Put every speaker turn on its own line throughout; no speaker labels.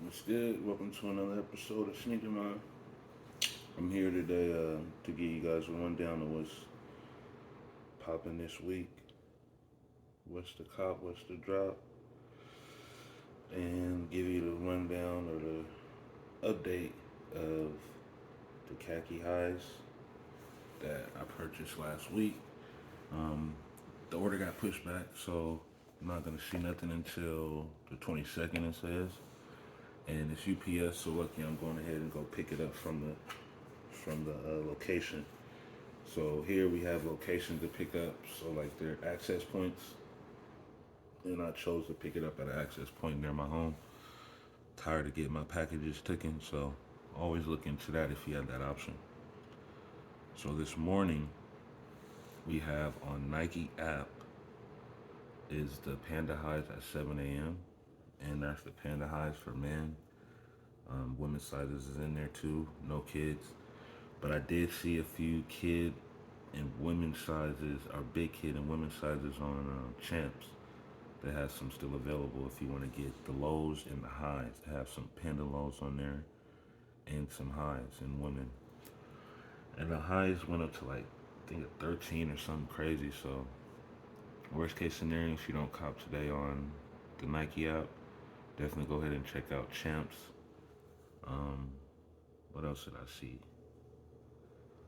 What's good? Welcome to another episode of Sneaker Mind. I'm here today to give you guys a rundown of what's popping this week. What's the cop, what's the drop, and give you the rundown or the update of the khaki highs that I purchased last week. Um, the order got pushed back, so I'm not gonna see nothing until the 22nd. It says, and it's UPS, so lucky I'm going ahead and go pick it up from the location. So here we have locations to pick up, so like they're access points, and I chose to pick it up at an access point near my home. Tired of getting my packages taken, so always look into that if you have that option. So this morning we have on Nike app is the Panda Highs at 7 a.m. and that's the Panda Highs for men. Women's sizes is in there too, no kids. But I did see a few kid and women's sizes, or big kid and women's sizes on Champs. That has some still available if you want to get the lows and the highs. They have some Panda lows on there and some highs in women. And the highs went up to like, I think a 13 or something crazy. So worst case scenario, if you don't cop today on the Nike app, definitely go ahead and check out Champs. Um, what else did I see?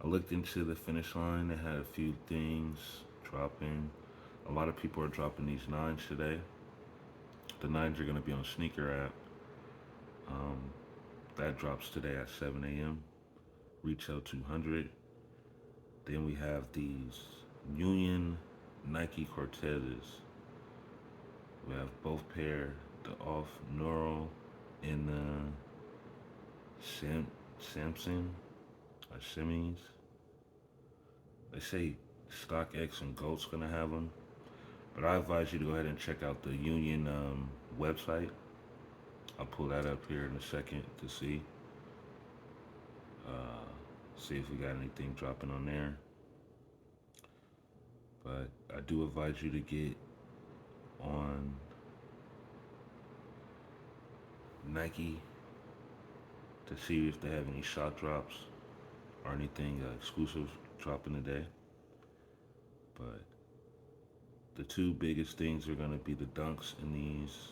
I looked into the finish line. They had a few things dropping. A lot of people are dropping these nines today. The nines are going to be on Sneaker app. Um, that drops today at 7 a.m. Retail 200. Then we have these Union Nike Cortezes. We have both pair, the off Neural and the Samson or Simmons. They say StockX and Goat's gonna have them, but I advise you to go ahead and check out the Union website. I'll pull that up here in a second to uh, see if we got anything dropping on there. But I do advise you to get on Nike to see if they have any shot drops or anything exclusive dropping today. But the two biggest things are going to be the dunks in these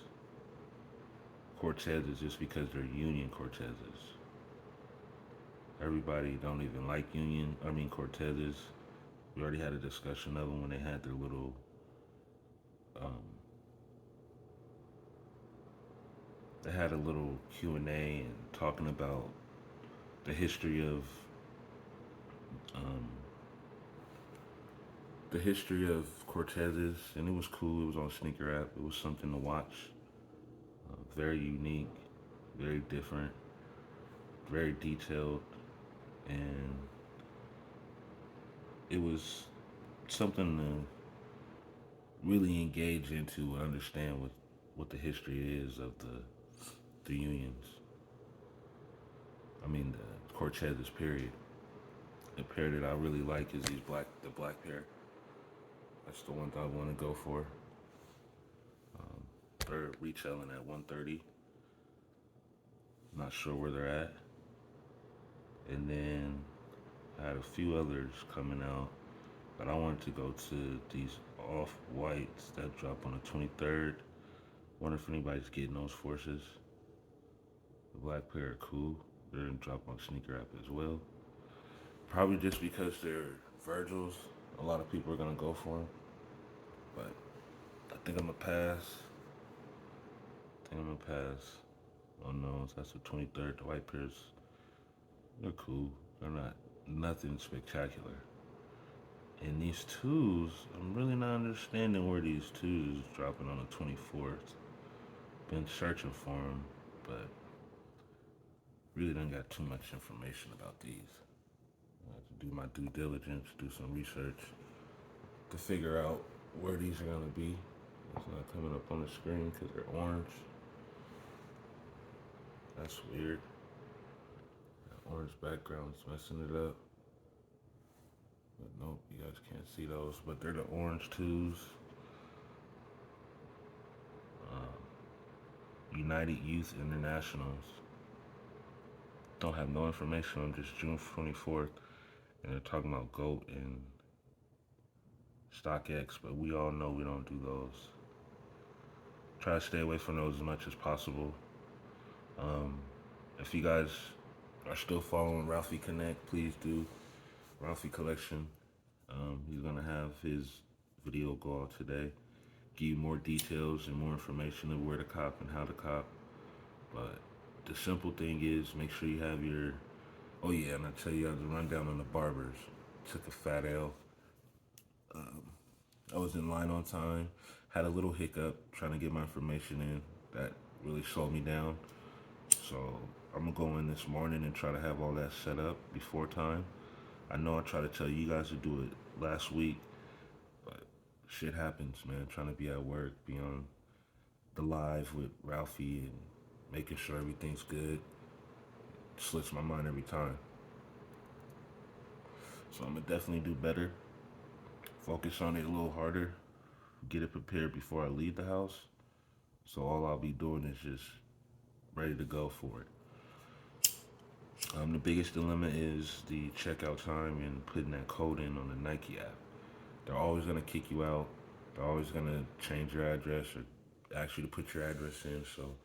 Cortezes, just because they're Union Cortezes. Everybody don't even like Cortezes. We already had a discussion of them when they had their little um, they had a little Q&A and talking about the history of um, Cortezes, and it was cool. It was on Sneaker app. It was something to watch. Very unique, very different, very detailed, and it was something to really engage into and understand what the history is of the unions. I mean the Cortezes period. The pair that I really like is the black pair. That's the one that I want to go for. They're retailing at 130. Not sure where they're at. And then I had a few others coming out, but I wanted to go to these off whites that drop on the 23rd. Wonder if anybody's getting those forces. The black pair are cool. They're gonna drop on Sneaker app as well. Probably just because they're Virgils, a lot of people are gonna go for them. But I think I'm gonna pass. On those. That's the 23rd. The white pairs, they're cool. They're not nothing spectacular. And these twos, I'm really not understanding where these twos dropping on the 24th. Been searching for them, but really don't got too much information about these. I have to do my due diligence, do some research to figure out where these are gonna be. It's not coming up on the screen because they're orange. That's weird. That orange background is messing it up. But nope, you guys can't see those. But they're the orange twos. United Youth Internationals. Don't have no information on just June 24th, and they're talking about GOAT and StockX, but we all know we don't do those. Try to stay away from those as much as possible. Um, if you guys are still following Ralphie Connect, please do. Ralphie Collection. He's gonna have his video go out today. Give you more details and more information of where to cop and how to cop. But the simple thing is make sure you have your, oh yeah, and I tell you the rundown on the barbers. Took a fat L. I was in line on time, had a little hiccup trying to get my information in. That really slowed me down. So I'm gonna go in this morning and try to have all that set up before time. I know I tried to tell you guys to do it last week, but shit happens, man. Trying to be at work, be on the live with Ralphie and making sure everything's good slips my mind every time. So I'm gonna definitely do better. Focus on it a little harder. Get it prepared before I leave the house. So all I'll be doing is just ready to go for it. The biggest dilemma is the checkout time and putting that code in on the Nike app. They're always gonna kick you out. They're always gonna change your address or ask you to put your address in. So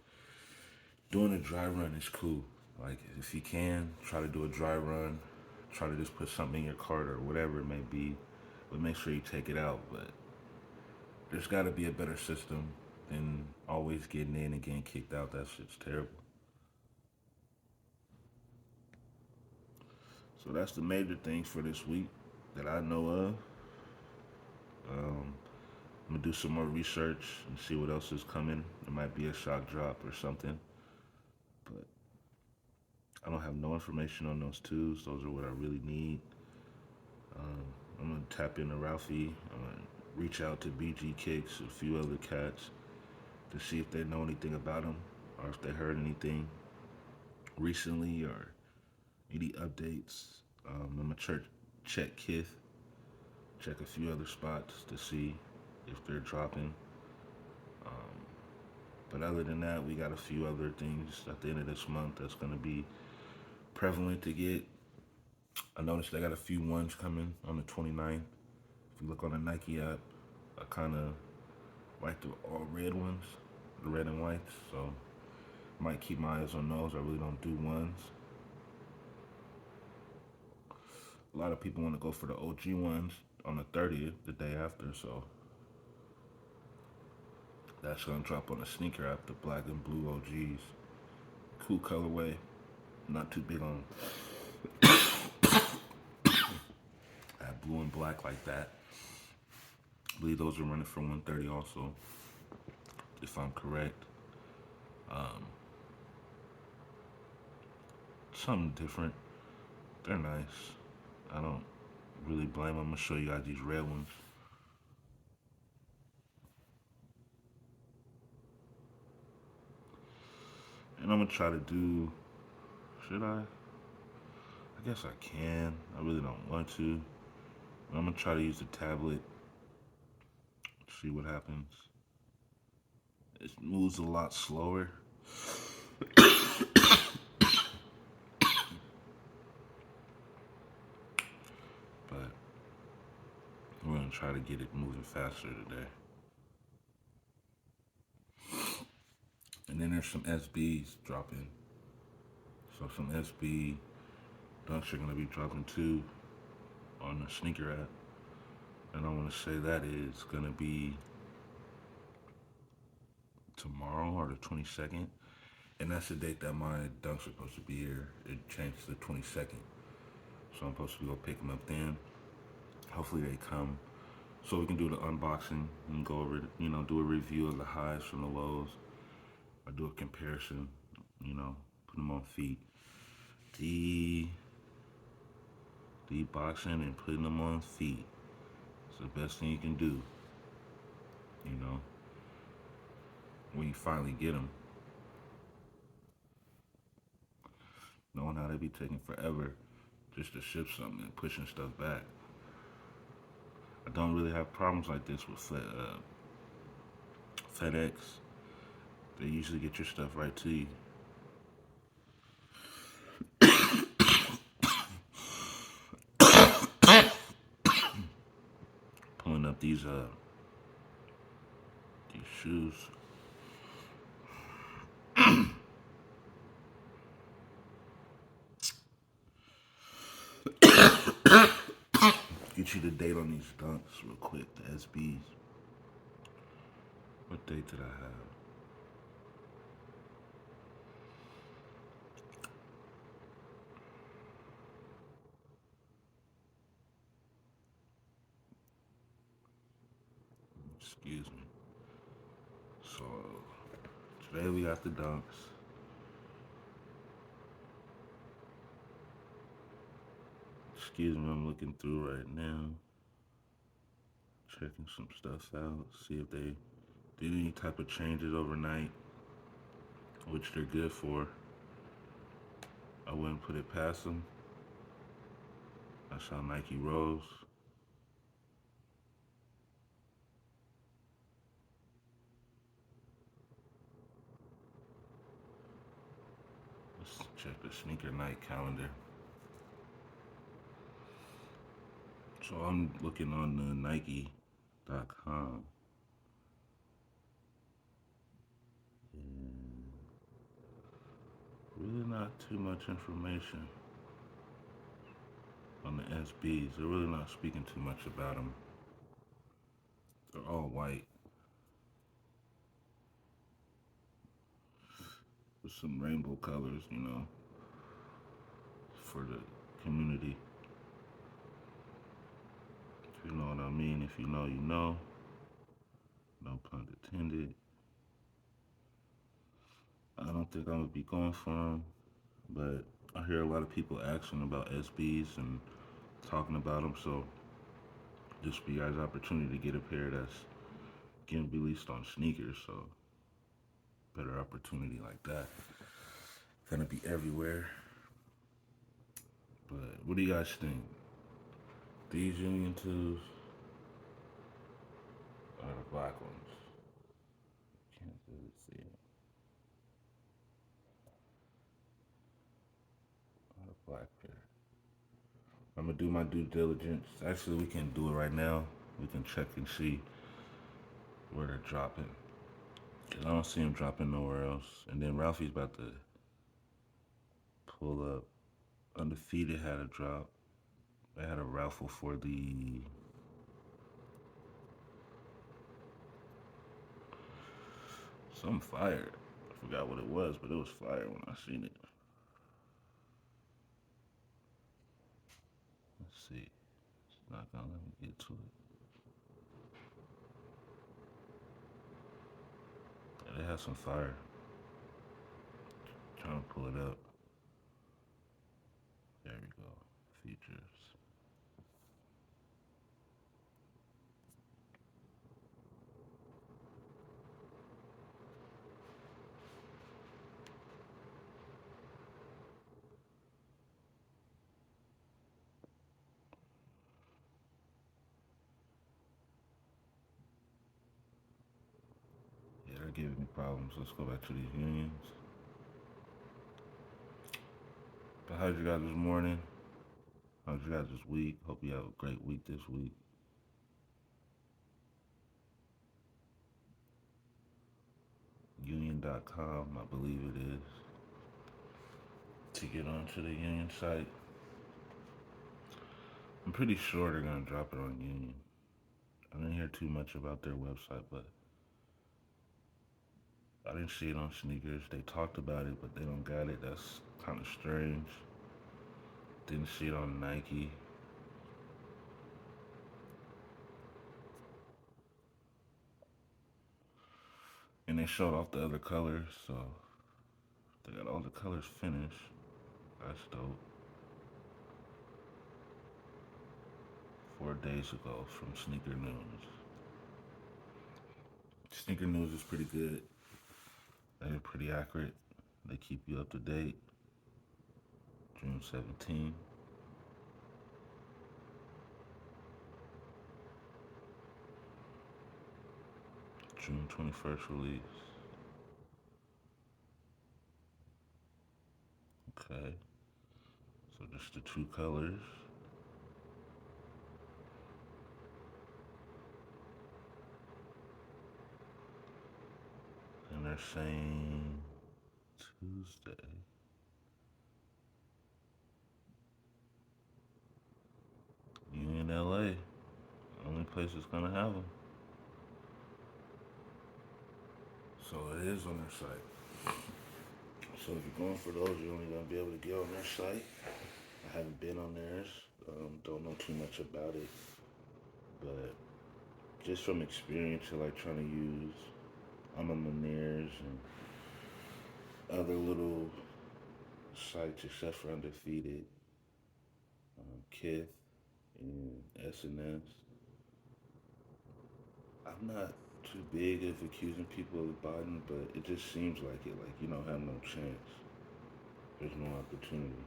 doing a dry run is cool. Like if you can, try to do a dry run. Try to just put something in your cart or whatever it may be, but make sure you take it out. But there's got to be a better system than always getting in and getting kicked out. That shit's terrible. So that's the major things for this week that I know of. I'm gonna do some more research and see what else is coming. There might be a shock drop or something, but I don't have no information on those twos. Those are what I really need. I'm gonna tap into Ralphie. I'm gonna reach out to BG Kicks, a few other cats, to see if they know anything about them or if they heard anything recently or any updates. I'm gonna check Kith, check a few other spots to see if they're dropping. But other than that, we got a few other things at the end of this month that's gonna be prevalent to get. I noticed they got a few ones coming on the 29th. If you look on the Nike app, I kind of like the all red ones, the red and whites. So might keep my eyes on those. I really don't do ones. A lot of people want to go for the OG ones on the 30th, the day after. So that's gonna drop on the sneaker app, the black and blue OGs. Cool colorway. Not too big on blue and black like that. I believe those are running for 130 also, if I'm correct. Something different. They're nice. I don't really blame them. I'm gonna show you guys these red ones. And I'm gonna try to do, should I? I guess I can. I really don't want to. I'm gonna try to use the tablet. See what happens. It moves a lot slower. But we're gonna try to get it moving faster today. And then there's some SBs dropping. So some SB dunks are gonna be dropping too on the sneaker app. And I wanna say that is gonna be tomorrow or the 22nd. And that's the date that my dunks are supposed to be here. It changed to the 22nd. So I'm supposed to go pick them up then. Hopefully they come so we can do the unboxing and go over, do a review of the highs from the lows. I do a comparison, put them on feet. The boxing and putting them on feet is the best thing you can do, when you finally get them. Knowing how they be taking forever just to ship something and pushing stuff back. I don't really have problems like this with FedEx. They usually get your stuff right to you. Pulling up these shoes. Get you the date on these dunks real quick. The SBs. What date did I have? Excuse me. So today we got the dunks. Excuse me, I'm looking through right now. Checking some stuff out. See if they did any type of changes overnight, which they're good for. I wouldn't put it past them. That's how Nike rolls. Let's check the sneaker night calendar. So I'm looking on the Nike.com. And really not too much information on the SBs. They're really not speaking too much about them. They're all white with some rainbow colors, for the community. If you know what I mean. If you know, you know. No pun intended. I don't think I'm gonna be going for them, but I hear a lot of people asking about SBs and talking about them, so this will be your guys' opportunity to get a pair that's getting released on sneakers, so better opportunity like that. Gonna be everywhere. But what do you guys think? These Union 2s are the black ones. Can't really see it. Are the black pair. I'm gonna do my due diligence. Actually, we can do it right now. We can check and see where they're dropping. Cause I don't see them dropping nowhere else. And then Ralphie's about to pull up. Undefeated had a drop. They had a raffle for the some fire. I forgot what it was, but it was fire when I seen it. Let's see. It's not gonna let me get to it. Yeah, they had some fire. Trying to pull it up. There we go. Features. Yeah, they're giving me problems. Let's go back to these unions. But how's you guys this morning? How's you guys this week? Hope you have a great week this week. Union.com, I believe it is, to get onto the Union site. I'm pretty sure they're gonna drop it on Union. I didn't hear too much about their website, but I didn't see it on sneakers. They talked about it, but they don't got it. That's kind of strange. Didn't see it on Nike. And they showed off the other colors, so they got all the colors finished. That's dope. 4 days ago from Sneaker News. Sneaker News is pretty good. They're pretty accurate. They keep you up to date. June 17th. June 21st release. Okay. So just the two colors. And they're saying Tuesday. Union LA. Only place that's gonna have them. So it is on their site. So if you're going for those, you're only gonna be able to get on their site. I haven't been on theirs. Don't know too much about it, but just from experience, I like trying to use I'm on Meniere's and other little sites except for Undefeated, Kith, and SNS. I'm not too big of accusing people of Biden, but it just seems like it. Like you don't have no chance. There's no opportunity.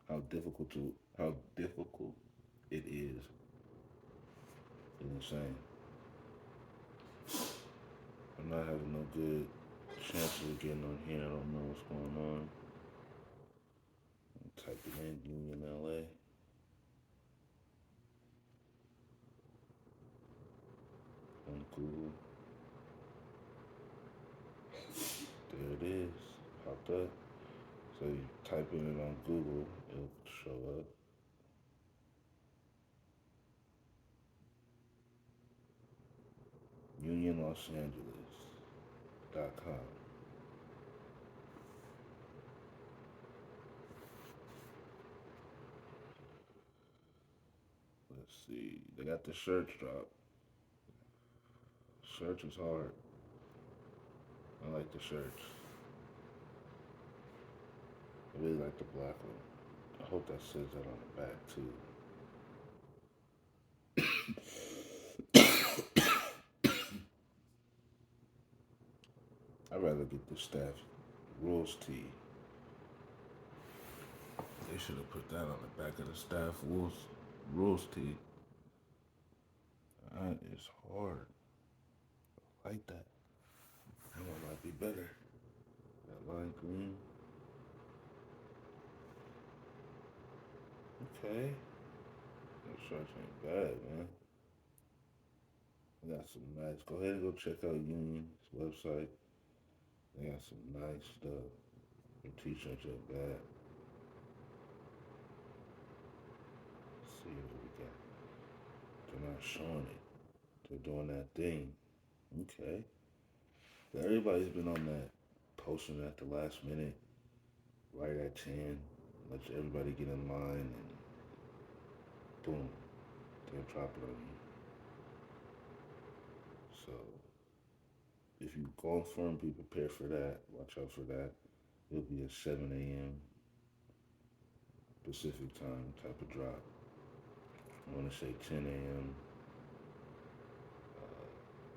How difficult it is insane. I'm not having no good chances of getting on here. I don't know what's going on. I'm typing in Union LA on Google. There it is. Popped up. So you type in it on Google, it'll show up. UnionLosAngeles.com. Let's see. They got the shirts drop. Shirts is hard. I like the shirts. I really like the black one. I hope that says that on the back too. I'd rather get the staff rules tee. They should have put that on the back of the staff rules tee. That is hard. I like that. That one might be better. That lime green. Okay. That shirts ain't bad, man. They got some nice. Go ahead and go check out Union's website. They got some nice stuff. Their t-shirts ain't bad. Let's see what we got. They're not showing it. They're doing that thing. Okay. Everybody's been on that posting at the last minute, right at 10. Let everybody get in line and boom, they'll drop it on you. So if you go for them, be prepared for that. Watch out for that. It'll be a 7 a.m. Pacific time type of drop. I want to say 10 a.m.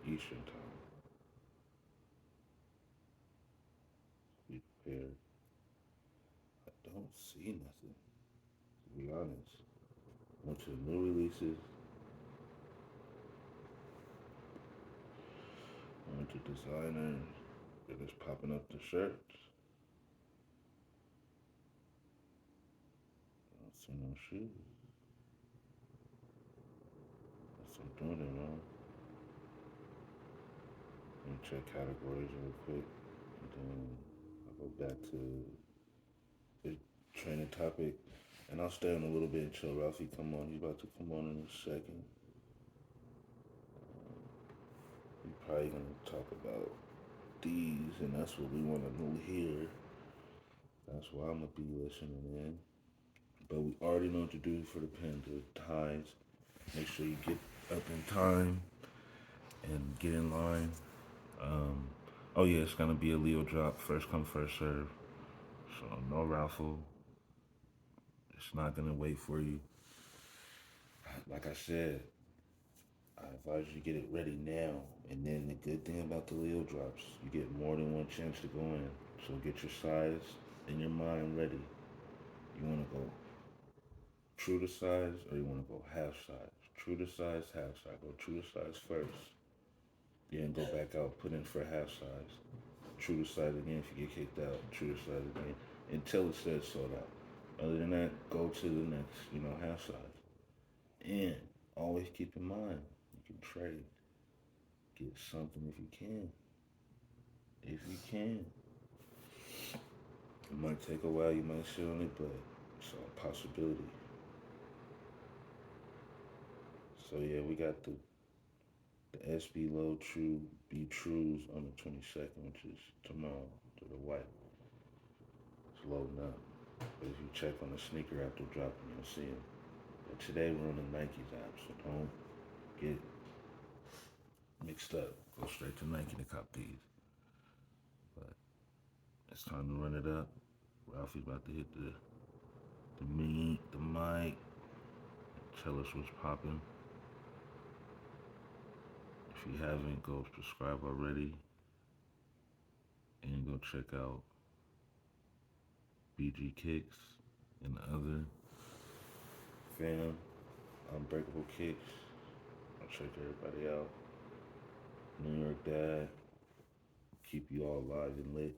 Eastern time. Be prepared. I don't see nothing, to be honest. Went to the new releases. Went to designers. They're just popping up the shirts. I don't see no shoes. Unless I'm doing it wrong. Let me check categories real quick. And then I'll go back to the training topic. And I'll stay on a little bit until Ralphie come on. He's about to come on in a second. We're probably going to talk about these, and that's what we want to hear. That's why I'm going to be listening in. But we already know what to do for the pins, the ties. Make sure you get up in time and get in line. Oh yeah, it's gonna be a Leo drop, first come, first serve. So no raffle. It's not gonna wait for you. Like I said, I advise you to get it ready now. And then the good thing about the Leo drops, you get more than one chance to go in. So get your size and your mind ready. You wanna go true to size or you wanna go half size? True to size, half size. Go true to size first. Then go back out, put in for half size. true to site again. If you get kicked out, true to site again until it says sold out. Other than that, go to the next, half size. And always keep in mind, you can trade. Get something if you can. If you can. It might take a while, you might sit on it, but it's a possibility. So yeah, we got the SB Low True B Trues on the 22nd, which is tomorrow, to the white. It's loading up. But if you check on the sneaker app, they're dropping, you'll see them. But today we're on the Nike's app, so don't get mixed up. Go straight to Nike to cop these. But it's time to run it up. Ralphie's about to hit the mic, tell us what's popping. If you haven't, go subscribe already and go check out BG Kicks and the other fam, Unbreakable Kicks. I'll check everybody out. New York Dad, keep you all live and lit.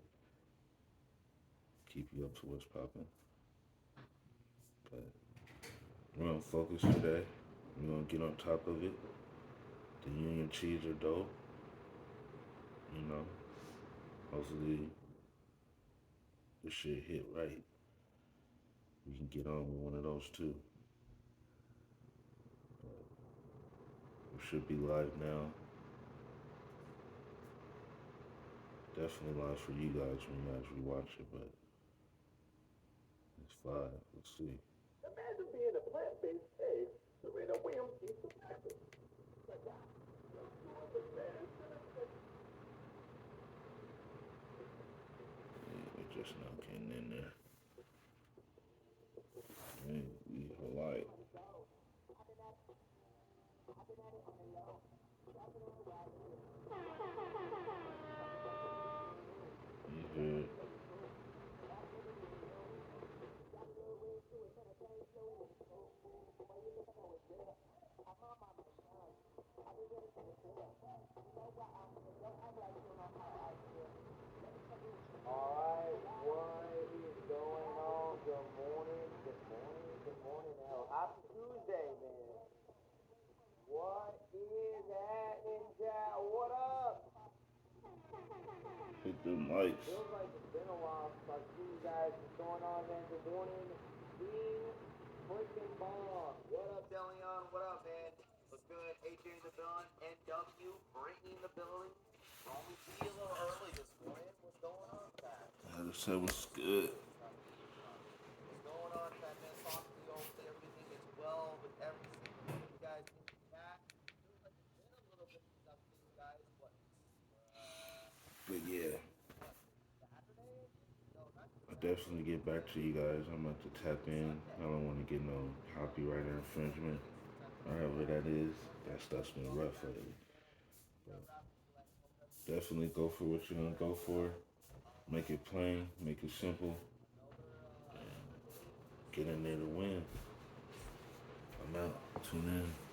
Keep you up to what's popping. But we're gonna focus today. We're gonna get on top of it. The Union Cheese are dope. Hopefully the shit hit right. We can get on with one of those too. But we should be live now. Definitely live for you guys when you guys rewatch it, but it's 5. Let's see.
Imagine being a plant-based egg with a wham piece of breakfast.
Yeah, we just now getting in there. Hey, we polite. You heard.
Alright, what is going on? Good morning, good morning, good morning. Hell, happy Tuesday, man. What is happening, chat? What up?
Hit the mics.
Feels like it's been a while since I've seen you guys. What's going on, man? Good morning. Being freaking bomb. What up, Delion? What up, man? What's good? AJ in the building. NW, Brittany in the building. Only see you a little early this morning. What's going on, guys?
I just said what's good.
What's going on, chat, man? Talk to you. Hopefully everything is well with every single one of you guys in the chat. Feels like it's been a little bit since I've seen you guys. What?
But yeah,
Saturday? No, not
I definitely get back to you guys. I'm about to tap in. I don't want to get no copyright infringement, however that is. That stuff's been rough lately. But definitely go for what you're gonna go for. Make it plain, make it simple, and get in there to win. I'm out. Tune in.